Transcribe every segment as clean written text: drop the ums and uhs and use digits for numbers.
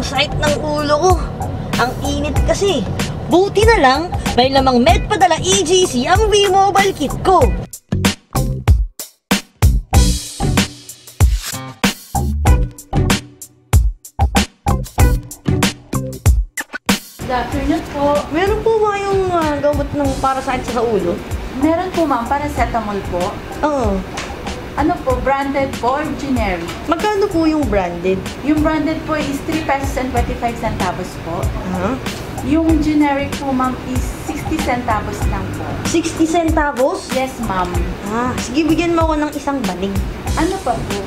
sakit ng ulo ko. Ang init kasi. Buti na lang, may lamang Medpadala EGC ang V-Mobile kit ko. Good afternoon po. Meron po ba yung gamot ng para sakit sa ulo? Meron po ma'am, paracetamol po. Oo. Ano po, branded po or generic? Magkano po yung branded? Yung branded po is 3 pesos and 25 centavos po. Huh? Yung generic po ma'am is 60 centavos lang po. 60 centavos? Yes ma'am. Sige, bigyan mo ako ng isang banig. Ano pa po?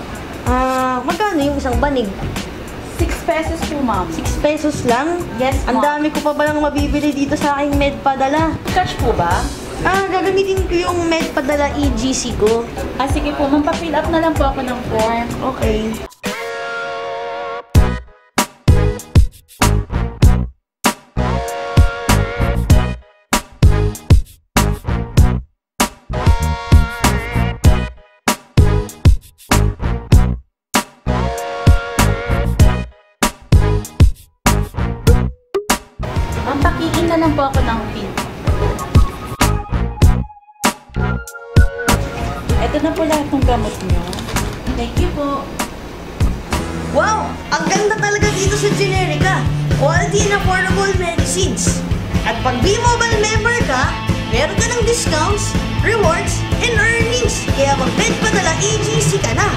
Magkano yung isang banig? 6 pesos po ma'am. 6 pesos lang? Yes Ang ma'am. dami ko pa palang mabibili dito sa aking Medpadala. Cash po ba? Gagamitin ko yung Medpadala EGC ko. Sige po ma'am, pa-fill up na lang po ako ng form. Okay. Ma'am, pakiin na lang po ako ng pin. Ito na po lahat ng gamot nyo. Thank you po. Wow! Ang ganda talaga dito sa Generica. Quality and affordable medicines. At pag V-Mobile member ka, meron ka ng discounts, rewards, and earnings. Kaya mag-Medpadala EGC ka na.